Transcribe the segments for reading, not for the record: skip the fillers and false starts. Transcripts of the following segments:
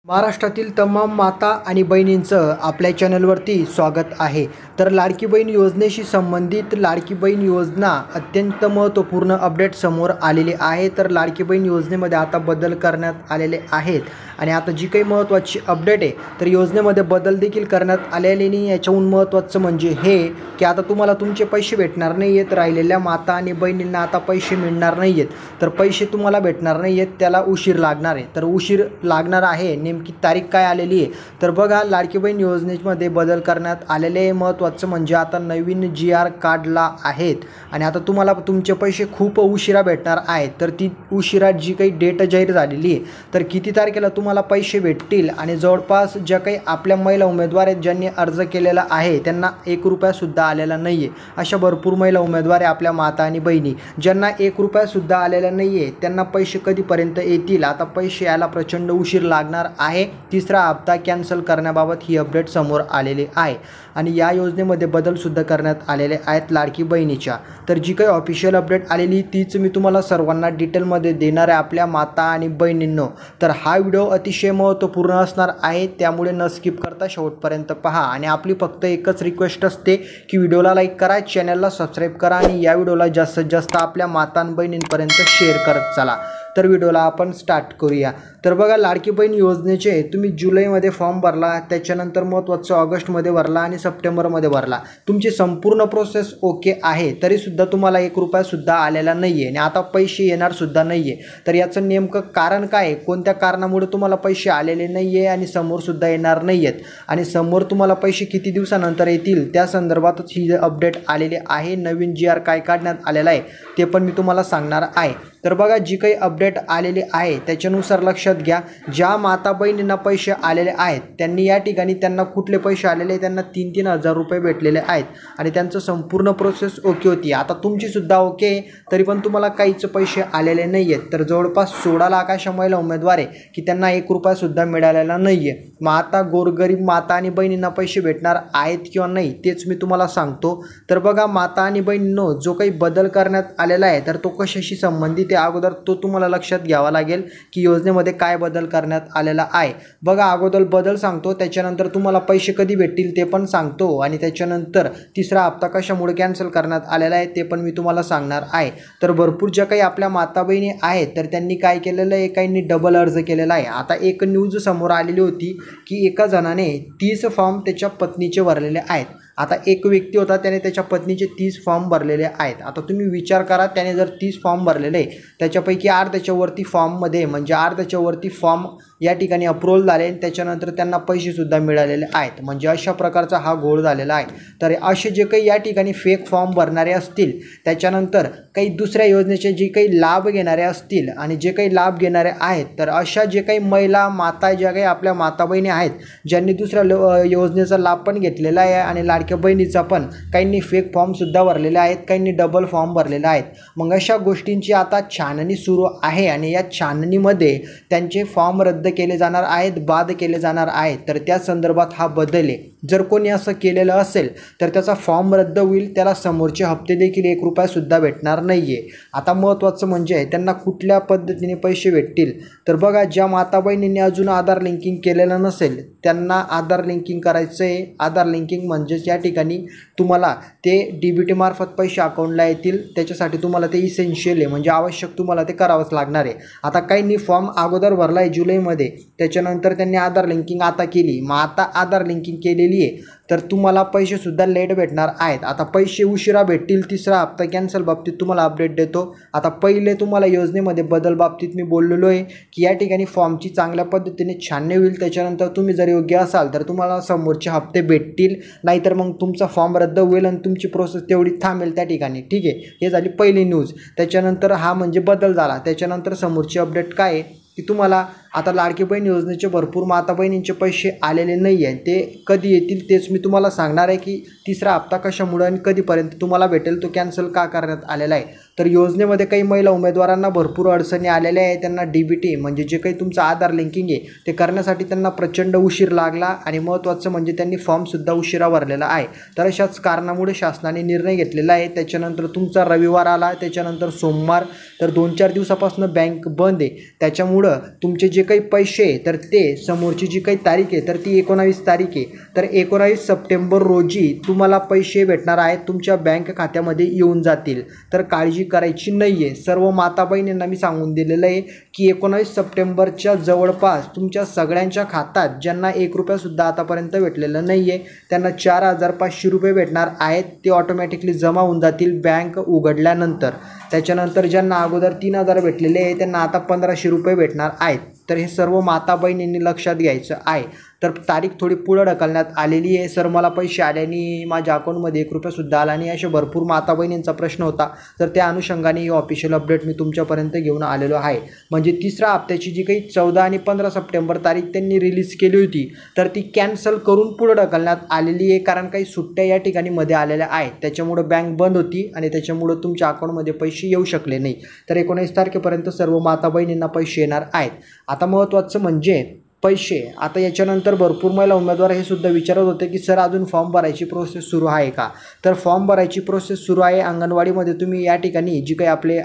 महाराष्ट्रातील तमाम माता आणि बहिणींचं आपल्या चॅनलवरती स्वागत आहे। तर लाडकी बहीण योजनेशी संबंधित लाडकी बहीण योजना अत्यंत महत्त्वपूर्ण अपडेट समोर आलेली आहे। तर लाडकी बहीण योजनेमध्ये आता बदल करण्यात आलेले आहेत आणि आता जी काही महत्त्वाची अपडेट आहे तर योजनेमध्ये बदल देखील करण्यात आलेले नाही। याच्याहून महत्त्वाचं म्हणजे हे की आता तुम्हाला तुमचे पैसे भेटणार नाही आहेत। राहिलेल्या माता आणि बहिणींना आता पैसे मिळणार नाही आहेत, तर पैसे तुम्हाला भेटणार नाही आहेत, त्याला उशीर लागणार आहे। तर उशीर लागणार आहे, नेमकी तारीख काय आलेली आहे तर बघा, लाडकी बहीण योजनेमध्ये बदल करण्यात आलेले। महत्त्वाचं म्हणजे आता नवीन GR काढला आहेत आणि आता तुम्हाला तुमचे पैसे खूप उशिरा भेटणार आहेत। तर ती उशिरा जी काही डेट जाहीर झालेली आहे तर किती तारखेला तुम्हाला पैसे भेटतील आणि जवळपास ज्या काही आपल्या महिला उमेदवार आहेत ज्यांनी अर्ज केलेला आहे त्यांना 1 रुपया सुद्धा आलेला नाही आहे। अशा भरपूर महिला उमेदवार आहे आपल्या माता आणि बहिणी ज्यांना 1 रुपया सुद्धा आलेला नाही आहे। त्यांना पैसे कधीपर्यंत येतील? आता पैसे यायला प्रचंड उशीर लागणार आहे। तिसरा हप्ता कॅन्सल करण्याबाबत ही अपडेट समोर आलेली आहे आणि या योजनेमध्ये बदलसुद्धा करण्यात आलेले आहेत लाडकी बहिणीच्या। तर जी काही ऑफिशियल अपडेट आलेली तीच मी तुम्हाला सर्वांना डिटेलमध्ये देणार आहे आपल्या माता आणि बहिणींनो। तर हा व्हिडिओ अतिशय महत्त्वपूर्ण असणार आहे, त्यामुळे न स्किप करता शेवटपर्यंत पहा आणि आपली फक्त एकच रिक्वेस्ट असते की व्हिडिओला लाईक करा, चॅनलला सबस्क्राईब करा आणि या व्हिडिओला जास्तीत जास्त आपल्या माता आणि बहिणींपर्यंत शेअर करत चला। तर व्हिडिओला आपण स्टार्ट करूया। तर बघा, लाडकी बहीण योजनेचे तुम्ही जुलैमध्ये फॉर्म भरला, त्याच्यानंतर महत्त्वाचं ऑगस्टमध्ये भरला आणि सप्टेंबरमध्ये भरला, तुमची संपूर्ण प्रोसेस ओके आहे, तरीसुद्धा तुम्हाला 1 रुपयासुद्धा आलेला नाही आहे आणि आता पैसे येणारसुद्धा नाही आहे। तर याचं नेमकं कारण काय आहे? कोणत्या कारणामुळे तुम्हाला पैसे आलेले नाही आहे आणि समोरसुद्धा येणार नाही आहेत आणि समोर तुम्हाला पैसे किती दिवसानंतर येतील त्या संदर्भातच ही अपडेट आलेली आहे। नवीन GR काय काढण्यात आलेला आहे ते पण मी तुम्हाला सांगणार आहे। तर बघा, जी काही अपडेट आलेली आहे त्याच्यानुसार लक्षात घ्या, ज्या माता बहिणींना पैसे आलेले आहेत त्यांनी या ठिकाणी त्यांना कुठले पैसे आलेले, त्यांना 3-3 हजार रुपये भेटलेले आहेत आणि त्यांचं संपूर्ण प्रोसेस ओके होती। आता तुमचीसुद्धा ओके, तरी पण तुम्हाला काहीच पैसे आलेले नाही आहेत। तर जवळपास 16 लाख अशा महिला उमेदवार आहे की त्यांना 1 रुपयासुद्धा मिळालेला नाही आहे। मग आता गोरगरीब माता आणि बहिणींना पैसे भेटणार आहेत किंवा नाही तेच मी तुम्हाला सांगतो। तर बघा माता आणि बहिणींनो, जो काही बदल करण्यात आलेला आहे तर तो कशाशी संबंधित आहे अगोदर तो तुम्हाला लक्षात घ्यावा लागेल की योजनेमध्ये काय बदल करण्यात आलेला आहे। बघा, अगोदर बदल सांगतो, त्याच्यानंतर तुम्हाला पैसे कधी भेटतील ते पण सांगतो आणि त्याच्यानंतर तिसरा हप्ता कशामुळे कॅन्सल करण्यात आलेला आहे ते पण मी तुम्हाला सांगणार आहे। तर भरपूर ज्या काही आपल्या माता बहिणी आहेत तर त्यांनी काय केलेलं आहे, काहींनी डबल अर्ज केलेला आहे। आता एक न्यूज समोर आलेली होती की एका जणाने 30 फॉर्म त्याच्या पत्नीचे भरलेले आहेत। आता एक व्यक्ती होता, त्याने त्याच्या पत्नीचे 30 फॉर्म भरलेले आहेत। आता तुम्ही विचार करा, त्याने जर 30 फॉर्म भरलेले त्याच्यापैकी अर्ध्याच्या वरती फॉर्ममध्ये म्हणजे अर्ध्याच्या वरती फॉर्म या ठिकाणी अप्रूव्हल झाले आणि त्याच्यानंतर त्यांना पैसेसुद्धा मिळालेले आहेत, म्हणजे अशा प्रकारचा हा घोळ झालेला आहे। तर असे जे काही या ठिकाणी फेक फॉर्म भरणारे असतील, त्याच्यानंतर काही दुसऱ्या योजनेचे जे काही लाभ घेणारे असतील आणि जे काही लाभ घेणारे आहेत, तर अशा जे काही महिला माता ज्या काही आपल्या माता बहिणी आहेत ज्यांनी दुसऱ्या योजनेचा लाभ पण घेतलेला आहे आणि लाडक्या बहिणीचा पण, काहींनी फेक फॉर्मसुद्धा भरलेले आहेत, काहींनी डबल फॉर्म भरलेले आहेत। मग अशा गोष्टींची आता छाननी सुरू आहे आणि या छाननीमध्ये त्यांचे फॉर्म रद्द केले जाणार आहेत, बाद केले जाणार आहेत। तर त्या संदर्भात हा बदल आहे। जर कोणी असं केलेलं असेल तर त्याचा फॉर्म रद्द होईल, त्याला समोरचे हप्ते देखील 1 रुपयासुद्धा भेटणार नाही आहे। आता महत्त्वाचं म्हणजे त्यांना कुठल्या पद्धतीने पैसे भेटतील तर बघा, ज्या माता बहिणींनी अजून आधार लिंकिंग केलेलं नसेल त्यांना आधार लिंकिंग करायचं आहे। आधार लिंकिंग म्हणजेच या ठिकाणी तुम्हाला ते DBT मार्फत पैसे अकाउंटला येतील, त्याच्यासाठी तुम्हाला ते इसेन्शियल आहे, म्हणजे आवश्यक तुम्हाला ते करावंच लागणार आहे। आता काहींनी फॉर्म अगोदर भरला आहे जुलैमध्ये, त्याच्यानंतर त्यांनी आधार लिंकिंग आता केली, मग आता आधार लिंकिंग केलेली आहे तर तुम्हाला पैसेसुद्धा लेट भेटणार आहेत। आता पैसे उशिरा भेटतील, तिसरा हप्ता कॅन्सल बाबतीत तुम्हाला अपडेट देतो। आता पहिले तुम्हाला योजनेमध्ये बदल बाबतीत मी बोललेलो आहे की या ठिकाणी फॉर्मची चांगल्या पद्धतीने छाननी होईल, त्याच्यानंतर तुम्ही जर योग्य असाल तर तुम्हाला समोरचे हप्ते भेटतील, नाहीतर मग तुमचा फॉर्म रद्द होईल आणि तुमची प्रोसेस तेवढी थांबेल त्या ठिकाणी, ठीक आहे। हे झाली पहिली न्यूज। त्याच्यानंतर हा म्हणजे बदल झाला। त्याच्यानंतर समोरची अपडेट काय आहे की तुम्हाला आता लाडकी बहीण योजनेचे भरपूर माता बहिणींचे पैसे आलेले नाही आहे, ते कधी येतील तेच मी तुम्हाला सांगणार आहे की तिसरा हप्ता कशामुळे आणि कधीपर्यंत तुम्हाला भेटेल, तो कॅन्सल का करण्यात आलेला आहे। तर योजनेमध्ये काही महिला उमेदवारांना भरपूर अडचणी आलेल्या आहे. त्यांना DBT म्हणजे जे काही तुमचं आधार लिंकिंग आहे ते करण्यासाठी त्यांना प्रचंड उशीर लागला आणि महत्त्वाचं म्हणजे त्यांनी फॉर्मसुद्धा उशिरा भरलेला आहे. तर अशाच कारणामुळे शासनाने निर्णय घेतलेला आहे. त्याच्यानंतर तुमचा रविवार आला, त्याच्यानंतर सोमवार, तर 2-4 दिवसापासून बँक बंद आहे. त्याच्यामुळं तुमचे जे काही पैसे आहे तर ते समोरची जी काही तारीख आहे तर ती 19 तारीख आहे. तर 19 सप्टेंबर रोजी तुम्हाला पैसे भेटणार आहेत, तुमच्या बँक खात्यामध्ये येऊन जातील. तर काळजी करायची नाही आहे. सर्व माता बहिणींना मी सांगून दिलेलं आहे की 19 सप्टेंबरच्या जवळपास तुमच्या सगळ्यांच्या खात्यात ज्यांना ₹1 आतापर्यंत भेटलेलं नाही आहे त्यांना ₹4,500 भेटणार आहेत. ते ऑटोमॅटिकली जमा होऊन जातील बँक उघडल्यानंतर. त्याच्यानंतर ज्यांना अगोदर 3,000 भेटलेले आहे त्यांना आता ₹1,500 भेटणार आहेत. तर हे सर्व माता बहिणींनी लक्षात घ्यायचं आहे. तर तारीख थोडी पुढं ढकलण्यात आलेली आहे. सर मला पैसे आल्याने माझ्या अकाउंटमध्ये ₹1 आला नाही, अशा भरपूर माता बहिणींचा प्रश्न होता. तर त्या अनुषंगाने ही ऑफिशियल अपडेट मी तुमच्यापर्यंत घेऊन आलेलो आहे. म्हणजे तिसऱ्या हप्त्याची जी काही 14 आणि 15 सप्टेंबर तारीख त्यांनी रिलीज केली होती तर ती कॅन्सल करून पुढं ढकलण्यात आलेली आहे. कारण काही सुट्ट्या या ठिकाणी मध्ये आलेल्या आहेत, त्याच्यामुळं बँक बंद होती आणि त्याच्यामुळं तुमच्या अकाउंटमध्ये पैसे येऊ शकले नाही. तर 19 तारखेपर्यंत सर्व माता बहिणींना पैसे येणार आहेत. आता महत्त्वाचं म्हणजे पैसे. आता याच्यानंतर भरपूर महिला उमेदवार हे सुद्धा विचारत होते की सर अजून फॉर्म भरायची प्रोसेस सुरू आहे का? तर फॉर्म भरायची प्रोसेस सुरू आहे. अंगणवाडीमध्ये तुम्ही या ठिकाणी जी काही आपले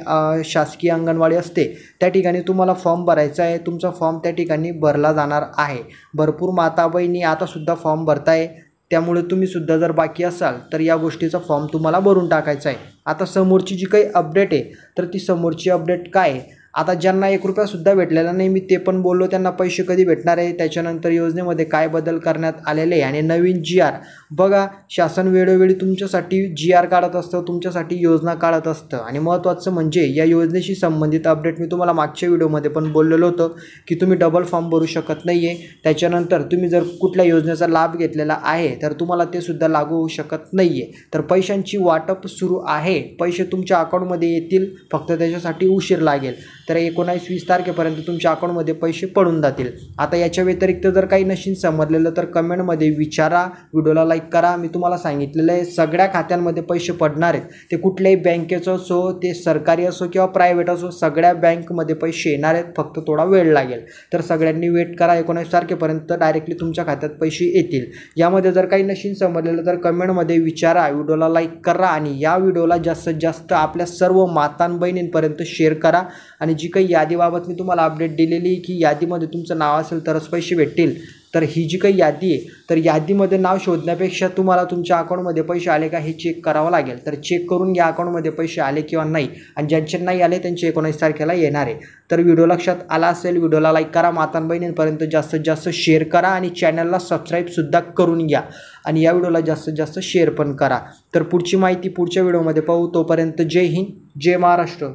शासकीय अंगणवाडी असते त्या ठिकाणी तुम्हाला फॉर्म भरायचा आहे. तुमचा फॉर्म त्या ठिकाणी भरला जाणार आहे. भरपूर माता बहिणी आतासुद्धा फॉर्म भरताय. त्यामुळे तुम्हीसुद्धा जर बाकी असाल तर या गोष्टीचा फॉर्म तुम्हाला भरून टाकायचा आहे. आता समोरची जी काही अपडेट आहे तर ती समोरची अपडेट काय आहे? आता ज्यांना ₹1 भेटलेला नाही मी ते पण बोललो त्यांना पैसे कधी भेटणार आहे, त्याच्यानंतर योजनेमध्ये काय बदल करण्यात आलेले आहे आणि नवीन GR बघा. शासन वेळोवेळी तुमच्यासाठी GR काढत असतं, तुमच्यासाठी योजना काढत असतं. आणि महत्त्वाचं म्हणजे या योजनेशी संबंधित अपडेट मी तुम्हाला मागच्या व्हिडिओमध्ये पण बोललेलो होतं की तुम्ही डबल फॉर्म भरू शकत नाही आहे. त्याच्यानंतर तुम्ही जर कुठल्या योजनेचा लाभ घेतलेला आहे तर तुम्हाला ते सुद्धा लागू होऊ शकत नाही आहे. तर पैशांची वाटप सुरू आहे. पैसे तुमच्या अकाउंटमध्ये येतील, फक्त त्याच्यासाठी उशीर लागेल. तर 19-20 तारखेपर्यंत तुमच्या अकाउंटमध्ये पैसे पडून जातील. आता याच्या व्यतिरिक्त जर काही नशीन समजलेलं तर कमेंटमध्ये विचारा, व्हिडिओला लाईक करा. मी तुम्हाला सांगितलेलं आहे सगळ्या खात्यांमध्ये पैसे पडणार आहेत. ते कुठल्याही बँकेचं असो, ते सरकारी असो किंवा प्रायव्हेट असो, सगळ्या बँकमध्ये पैसे येणार आहेत. फक्त थोडा वेळ लागेल. तर सगळ्यांनी वेट करा. 19 तारखेपर्यंत डायरेक्टली तुमच्या खात्यात पैसे येतील. यामध्ये जर काही नशीन समजलेलं तर कमेंटमध्ये विचारा, व्हिडिओला लाईक करा आणि या व्हिडिओला जास्तीत जास्त आपल्या सर्व माता बहिणींपर्यंत शेअर करा. आणि जी काही यादीबाबत मी तुम्हाला अपडेट दिलेली की यादीमध्ये तुमचं नाव असेल तरच पैसे भेटतील, तर ही जी काही यादी आहे तर यादीमध्ये नाव शोधण्यापेक्षा तुम्हाला तुमच्या अकाउंटमध्ये पैसे आले का हे चेक करावं लागेल. तर चेक करून या अकाउंटमध्ये पैसे आले किंवा नाही, आणि ज्यांचे नाही आले त्यांचे 19 तारखेला येणार आहे. तर व्हिडिओ लक्षात आला असेल, व्हिडिओला लाईक करा, माता बहिणींपर्यंत जास्तीत जास्त शेअर करा आणि चॅनलला सबस्क्राईबसुद्धा करून घ्या आणि या व्हिडिओला जास्तीत जास्त शेअर पण करा. तर पुढची माहिती पुढच्या व्हिडिओमध्ये पाहू. तोपर्यंत जय हिंद, जय महाराष्ट्र.